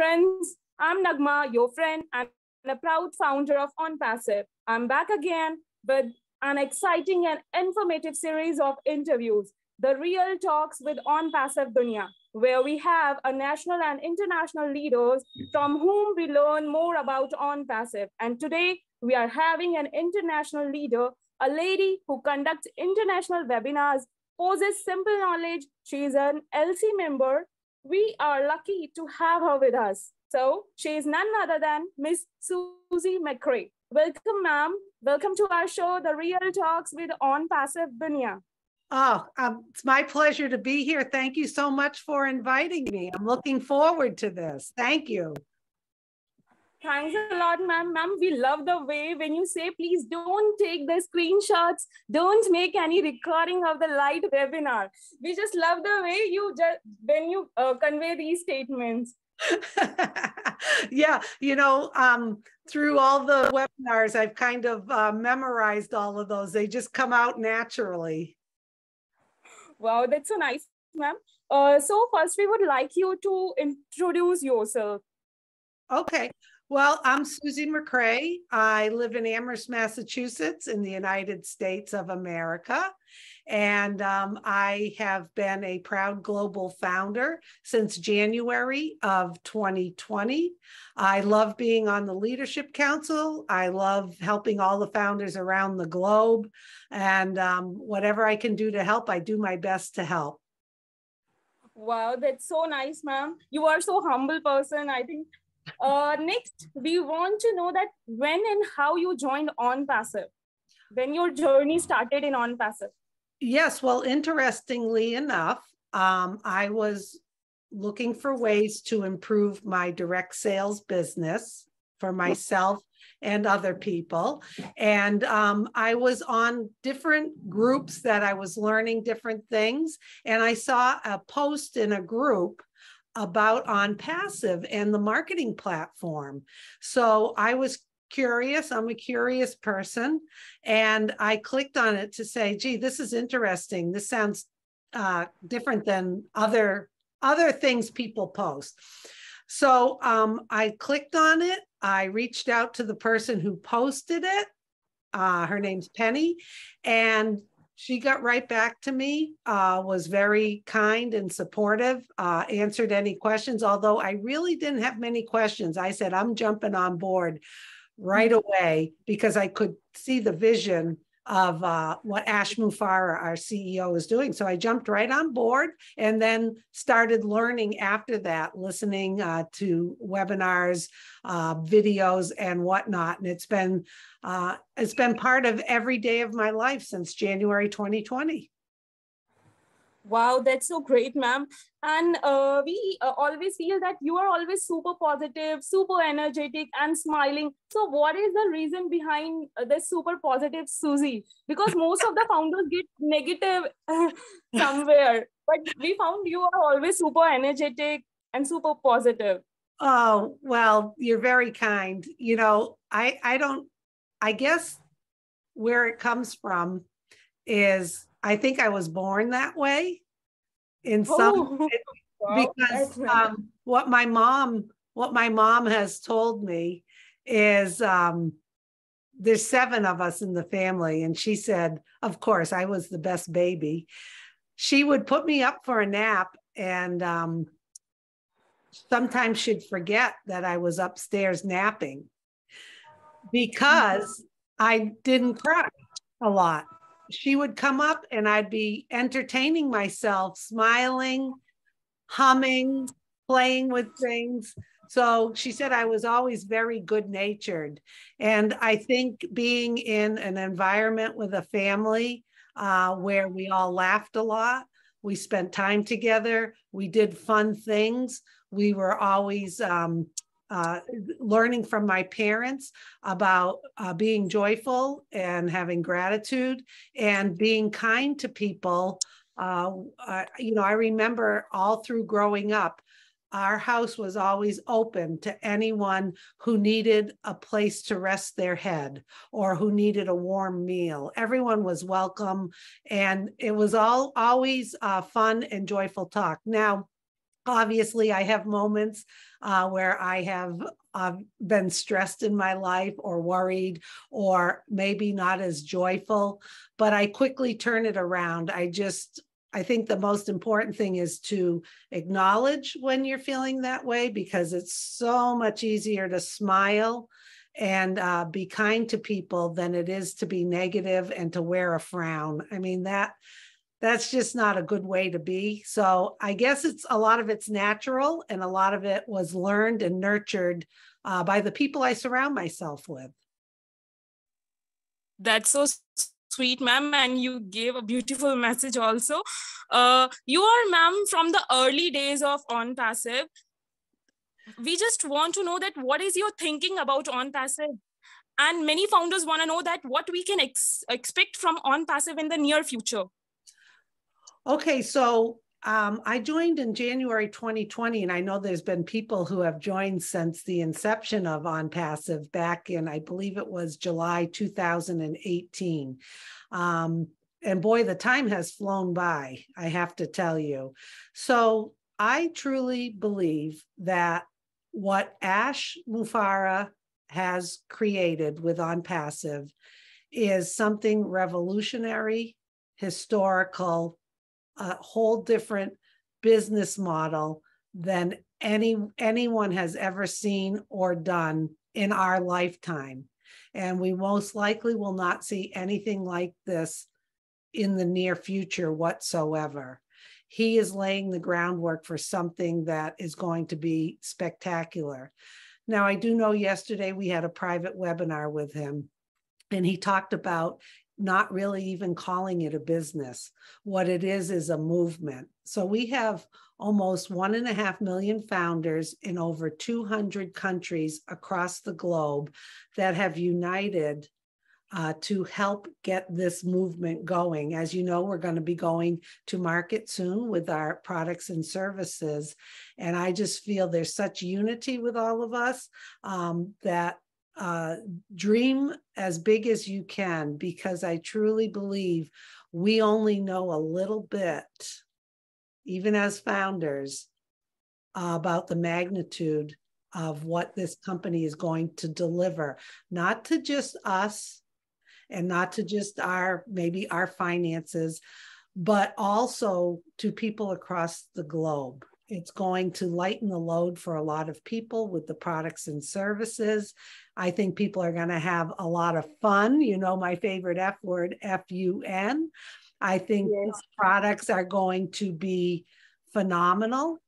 friends. I'm Nagma, your friend and a proud founder of OnPassive. I'm back again with an exciting and informative series of interviews, the real talks with OnPassive Dunya, where we have a national and international leaders from whom we learn more about OnPassive. And today we are having an international leader, a lady who conducts international webinars, possesses simple knowledge. She is an LC member. We are lucky to have her with us. So she is none other than Miss SUSIE MAcCREA. Welcome, ma'am. Welcome to our show, The Real Talks with OnPassive Dunya. Oh, it's my pleasure to be here. Thank you so much for inviting me. I'm looking forward to this. Thank you. Thanks a lot, ma'am. Ma'am, we love the way when you say, please don't take the screenshots, don't make any recording of the live webinar. We just love the way you convey these statements. Yeah, through all the webinars, I've kind of memorized all of those. They just come out naturally. Wow, that's so nice, ma'am. So first, we would like you to introduce yourself. Okay. Well, I'm SUSIE MAcCREA. I live in Amherst, Massachusetts in the United States of America. And I have been a proud global founder since January of 2020. I love being on the Leadership Council. I love helping all the founders around the globe. And whatever I can do to help, I do my best to help. Wow, that's so nice, ma'am. You are so humble person, I think. Next, we want to know that when and how you joined OnPassive, when your journey started in OnPassive. Yes, well, interestingly enough, I was looking for ways to improve my direct sales business for myself and other people. And I was on different groups that I was learning different things. And I saw a post in a group about OnPassive and the marketing platform. So I was curious. I'm a curious person. And I clicked on it to say, gee, this is interesting. This sounds different than other things people post. So I clicked on it. I reached out to the person who posted it. Her name's Penny. And she got right back to me, was very kind and supportive, answered any questions, although I really didn't have many questions. I said, I'm jumping on board right away because I could see the vision of what Ash Mufareh, our CEO, is doing. So I jumped right on board and then started learning after that, listening to webinars, videos and whatnot. And it's been part of every day of my life since January 2020. Wow, that's so great, ma'am. And we always feel that you are always super positive, super energetic and smiling. So what is the reason behind this super positive SUSIE? Because most of the founders get negative somewhere, but we found you are always super energetic and super positive. Oh, well, you're very kind. I guess where it comes from is I think I was born that way in some because what my mom has told me is there's 7 of us in the family, and she said, of course, I was the best baby. She would put me up for a nap, and sometimes she'd forget that I was upstairs napping because I didn't cry a lot. She would come up and I'd be entertaining myself, smiling, humming, playing with things. So she said I was always very good-natured. And I think being in an environment with a family where we all laughed a lot, we spent time together, we did fun things, we were always learning from my parents about being joyful and having gratitude and being kind to people. I remember all through growing up, our house was always open to anyone who needed a place to rest their head or who needed a warm meal. Everyone was welcome, and it was always fun and joyful talk. Now, Obviously, I have moments where I have been stressed in my life or worried or maybe not as joyful, but I quickly turn it around. I think the most important thing is to acknowledge when you're feeling that way, because it's so much easier to smile and be kind to people than it is to be negative and to wear a frown. I mean, that's just not a good way to be. So I guess a lot of it's natural, and a lot of it was learned and nurtured by the people I surround myself with. That's so sweet, ma'am, and you gave a beautiful message also. You are, ma'am, from the early days of On Passive. We just want to know that what is your thinking about On Passive? And many founders want to know that what we can expect from On Passive in the near future. Okay, so I joined in January 2020, and I know there's been people who have joined since the inception of On Passive back in, I believe it was July 2018. And boy, the time has flown by, I have to tell you. So I truly believe that what Ash Mufareh has created with On Passive is something revolutionary, historical, a whole different business model than anyone has ever seen or done in our lifetime. And we most likely will not see anything like this in the near future whatsoever. He is laying the groundwork for something that is going to be spectacular. Now, I do know yesterday we had a private webinar with him, and he talked about not really even calling it a business. What it is a movement. So we have almost 1.5 million founders in over 200 countries across the globe that have united to help get this movement going. As you know, we're going to be going to market soon with our products and services. And I just feel there's such unity with all of us that dream as big as you can, because I truly believe we only know a little bit, even as founders, about the magnitude of what this company is going to deliver, not to just us and not to just maybe our finances, but also to people across the globe. It's going to lighten the load for a lot of people with the products and services. I think people are going to have a lot of fun. You know, my favorite F word, F-U-N. I think yes, products are going to be phenomenal.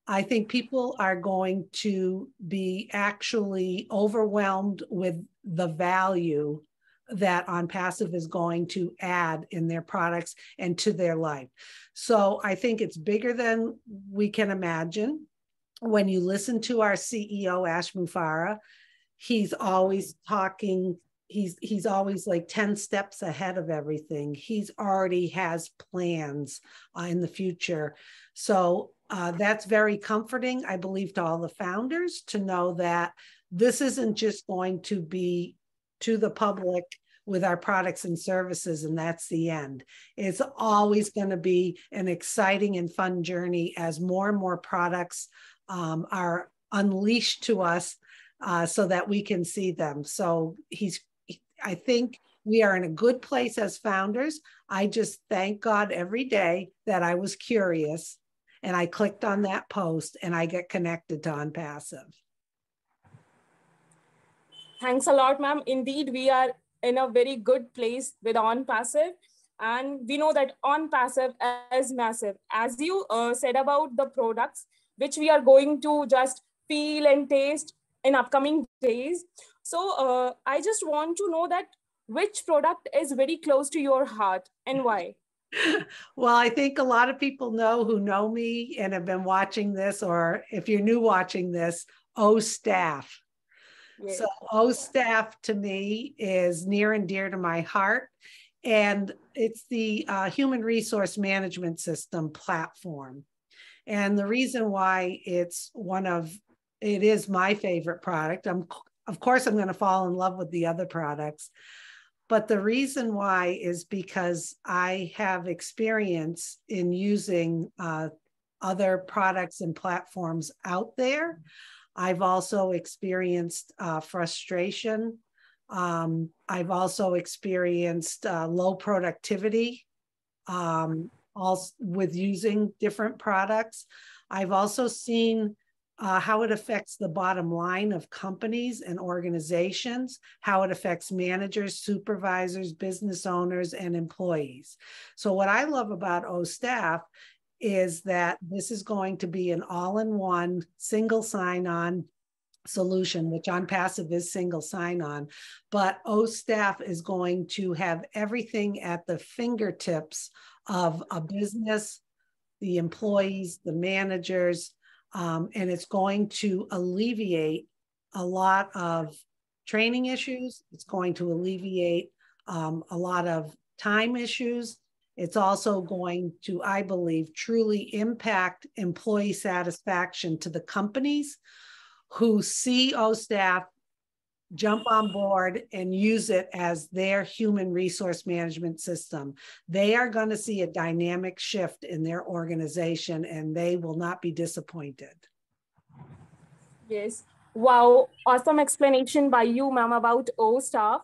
I think people are going to be actually overwhelmed with the value that On Passive is going to add in their products and to their life. So I think it's bigger than we can imagine. When you listen to our CEO, Ash Mufareh, he's always talking, he's always like 10 steps ahead of everything. He's already has plans in the future. So that's very comforting, I believe, to all the founders to know that this isn't just going to be to the public with our products and services, and that's the end. It's always going to be an exciting and fun journey as more and more products are unleashed to us so that we can see them. So I think we are in a good place as founders. I just thank God every day that I was curious and I clicked on that post and I get connected to On Passive. Thanks a lot, ma'am. Indeed, we are in a very good place with On Passive. And we know that On Passive is massive. As you said about the products, which we are going to just feel and taste in upcoming days. So I just want to know that which product is very close to your heart and why? Well, I think a lot of people who know me and have been watching this, or if you're new watching this, Staff. Yes. So Staff to me is near and dear to my heart. And it's the human resource management system platform. And the reason why it is my favorite product, of course, I'm going to fall in love with the other products. But the reason why is because I have experience in using other products and platforms out there. I've also experienced frustration. I've also experienced low productivity also with using different products. I've also seen how it affects the bottom line of companies and organizations, how it affects managers, supervisors, business owners, and employees. So what I love about OStaff is that this is going to be an all-in-one single sign-on solution, which OnPassive is single sign-on, but OStaff is going to have everything at the fingertips of a business, the employees, the managers, and it's going to alleviate a lot of training issues. It's going to alleviate a lot of time issues. It's also going to, I believe, truly impact employee satisfaction to the companies who see OStaff jump on board and use it as their human resource management system. They are going to see a dynamic shift in their organization, and they will not be disappointed. Yes. Wow. Awesome explanation by you, ma'am, about OStaff.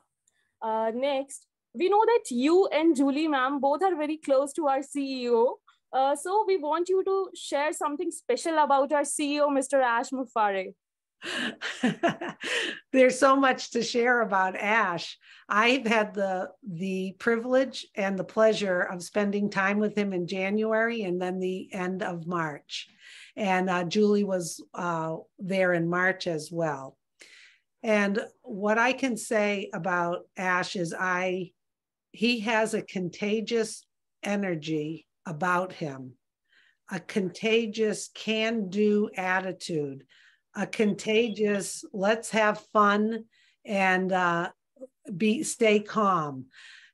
Next, we know that you and Julie, ma'am, both are very close to our CEO. So we want you to share something special about our CEO, Mr. Ash Mufareh. There's so much to share about Ash. I've had the privilege and the pleasure of spending time with him in January and then the end of March. And Julie was there in March as well. And what I can say about Ash is he has a contagious energy about him, a contagious can-do attitude, a contagious, let's have fun and stay calm.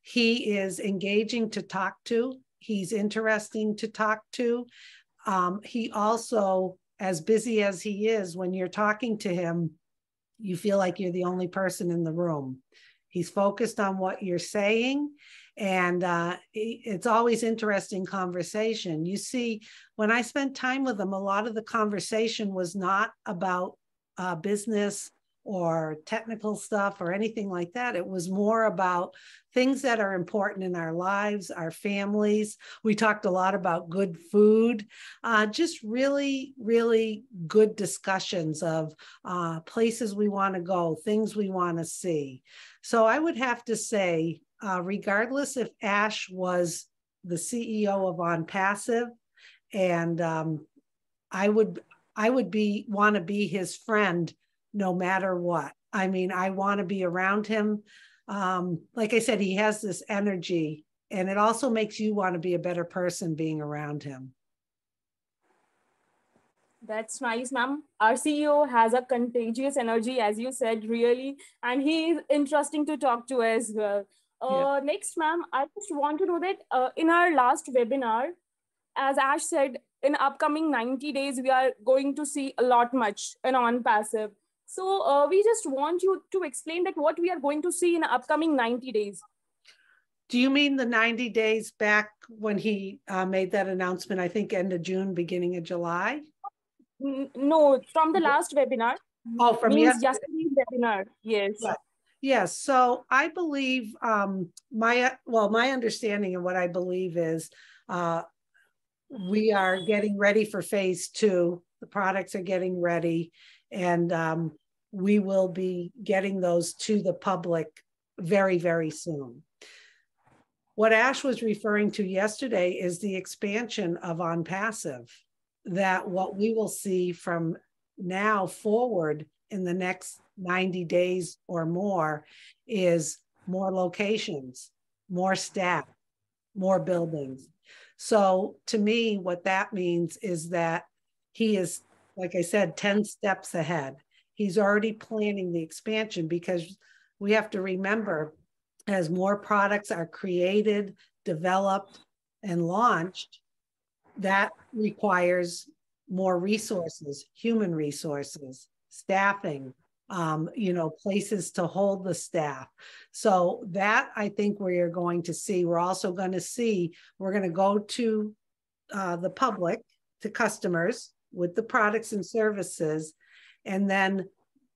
He is engaging to talk to. He's interesting to talk to. He also, as busy as he is, when you're talking to him, you feel like you're the only person in the room. He's focused on what you're saying. And it's always interesting conversation. You see, when I spent time with him, a lot of the conversation was not about business or technical stuff or anything like that. It was more about things that are important in our lives, our families. We talked a lot about good food, just really, really good discussions of places we want to go, things we want to see. So I would have to say, regardless if Ash was the CEO of OnPassive, and I would want to be his friend no matter what. I mean, I want to be around him. Like I said, he has this energy, and it also makes you want to be a better person being around him. That's nice, ma'am. Our CEO has a contagious energy, as you said, really, and he is interesting to talk to as well. Yeah. Next, ma'am, I just want to know that in our last webinar, as Ash said, in upcoming 90 days, we are going to see a lot much in OnPassive. So we just want you to explain that what we are going to see in the upcoming 90 days. Do you mean the 90 days back when he made that announcement, I think end of June, beginning of July? No, from the last webinar. Oh, from yesterday's webinar. Yes. Right. Yes. So I believe my understanding of what I believe is we are getting ready for phase 2. The products are getting ready, and we will be getting those to the public very, very soon. What Ash was referring to yesterday is the expansion of OnPassive, that what we will see from now forward in the next 90 days or more is more locations, more staff, more buildings. So to me, what that means is that he is, like I said, 10 steps ahead. He's already planning the expansion, because we have to remember, as more products are created, developed, and launched, that requires more resources, human resources, staffing, places to hold the staff. So that, I think, we are going to see. We're also going to see, we're going to go to the public to customers with the products and services, and then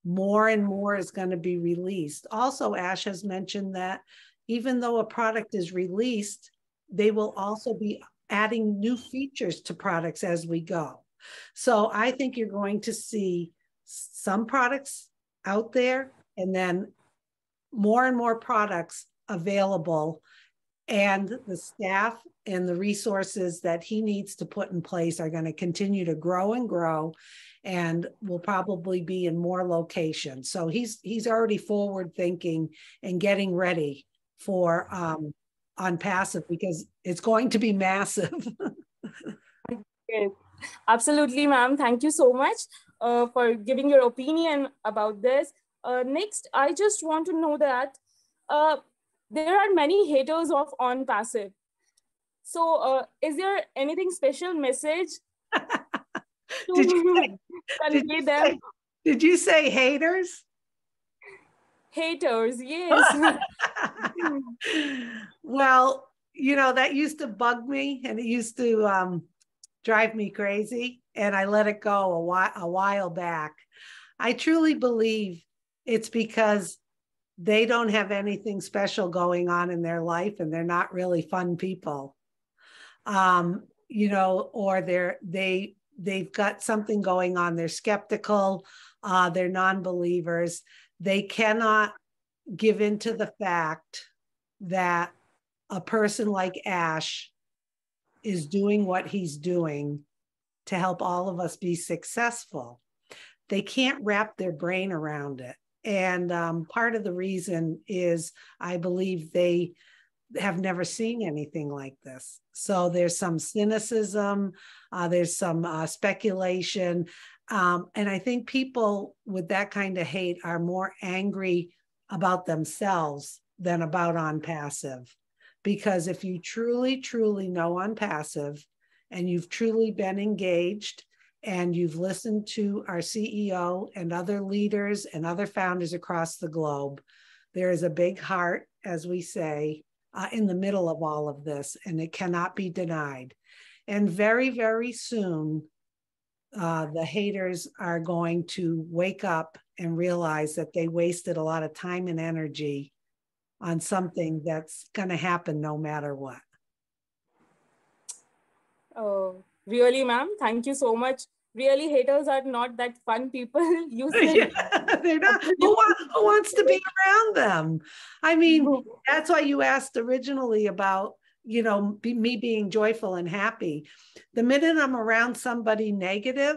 more and more is going to be released. Also, Ash has mentioned that even though a product is released, they will also be adding new features to products as we go. So I think you're going to see some products out there and then more and more products available, and the staff and the resources that he needs to put in place are going to continue to grow and grow, and will probably be in more locations. So he's already forward thinking and getting ready for on passive, because it's going to be massive. Yes, absolutely, ma'am. Thank you so much for giving your opinion about this. Next, I just want to know that there are many haters of on passive. So is there anything special message Did you to say, convey them? did you say haters? Haters, yes. Well, that used to bug me, and it used to drive me crazy, and I let it go a while back. I truly believe it's because they don't have anything special going on in their life, and they're not really fun people. Or they've got something going on. They're skeptical, they're non-believers. They cannot give into the fact that a person like Ash is doing what he's doing to help all of us be successful. They can't wrap their brain around it. And part of the reason is I believe they have never seen anything like this. So there's some cynicism, there's some speculation. And I think people with that kind of hate are more angry about themselves than about on passive. Because if you truly, truly know on passive, and you've truly been engaged, and you've listened to our CEO and other leaders and other founders across the globe, there is a big heart, as we say, in the middle of all of this, and it cannot be denied. And very, very soon, the haters are going to wake up and realize that they wasted a lot of time and energy on something that's going to happen no matter what. Oh, really, ma'am? Thank you so much. Really, haters are not that fun people. You said. Yeah, they're not. Who wants to be around them? I mean, that's why you asked originally about, me being joyful and happy. The minute I'm around somebody negative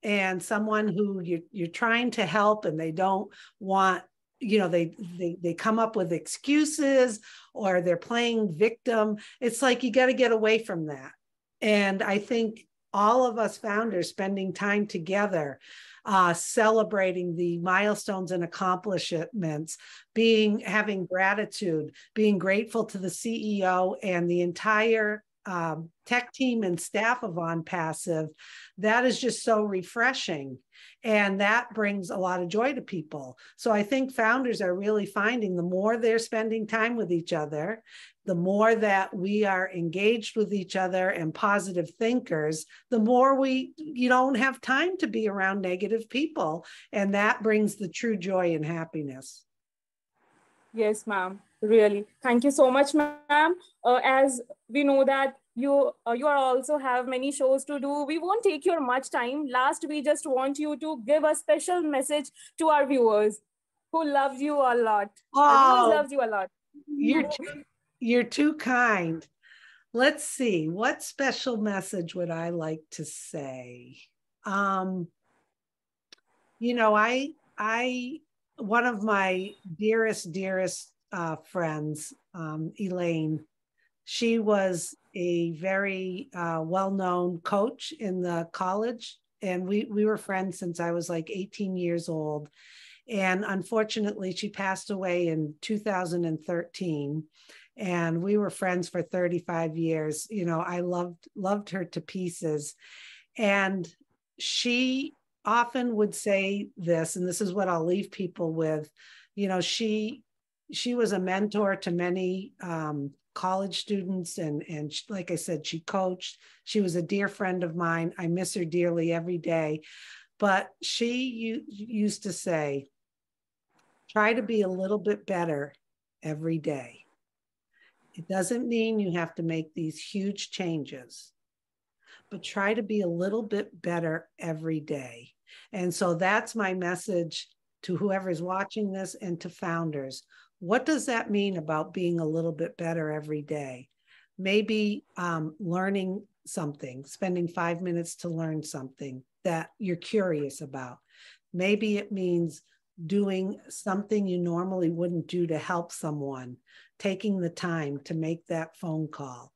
and someone who you're trying to help, and they don't want, they come up with excuses, or they're playing victim, it's like you got to get away from that. And I think all of us founders spending time together, celebrating the milestones and accomplishments, having gratitude, being grateful to the CEO and the entire tech team and staff of On Passive, that is just so refreshing. And that brings a lot of joy to people. So I think founders are really finding the more they're spending time with each other, the more that we are engaged with each other and positive thinkers, the more you don't have time to be around negative people. And that brings the true joy and happiness. Yes, ma'am. Really. Thank you so much, ma'am. As we know that you also have many shows to do, we won't take your much time. Last, we just want you to give a special message to our viewers who love you a lot. Our viewers loves you a lot. You're too kind. Let's see, what special message would I like to say? One of my dearest friends, Elaine, she was a very well-known coach in the college, and we were friends since I was like 18 years old. And unfortunately, she passed away in 2013. And we were friends for 35 years. I loved her to pieces. And she often would say this, and this is what I'll leave people with. She was a mentor to many college students, and like I said, she coached. She was a dear friend of mine. I miss her dearly every day. But she used to say, try to be a little bit better every day. It doesn't mean you have to make these huge changes, but try to be a little bit better every day. And so that's my message to whoever's watching this and to founders. What does that mean about being a little bit better every day? Maybe learning something, spending 5 minutes to learn something that you're curious about. Maybe it means doing something you normally wouldn't do to help someone, taking the time to make that phone call,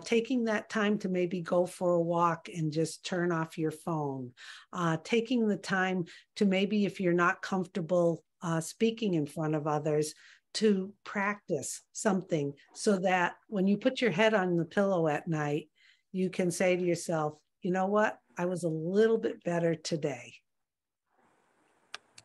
taking that time to maybe go for a walk and just turn off your phone, taking the time to maybe, if you're not comfortable speaking in front of others, to practice something so that when you put your head on the pillow at night, you can say to yourself, you know what? I was a little bit better today.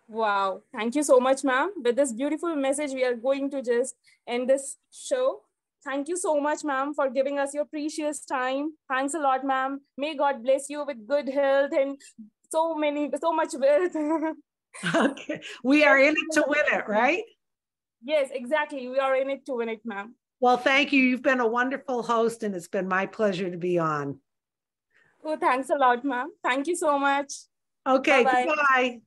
Wow. Thank you so much, ma'am. With this beautiful message, we are going to just end this show. Thank you so much, ma'am, for giving us your precious time. Thanks a lot, ma'am. May God bless you with good health and so much wealth. Okay. We are in it to win it, right? Yes, exactly. We are in it to win it, ma'am. Well, thank you. You've been a wonderful host, and it's been my pleasure to be on. Oh, thanks a lot, ma'am. Thank you so much. Okay, Bye-bye. goodbye.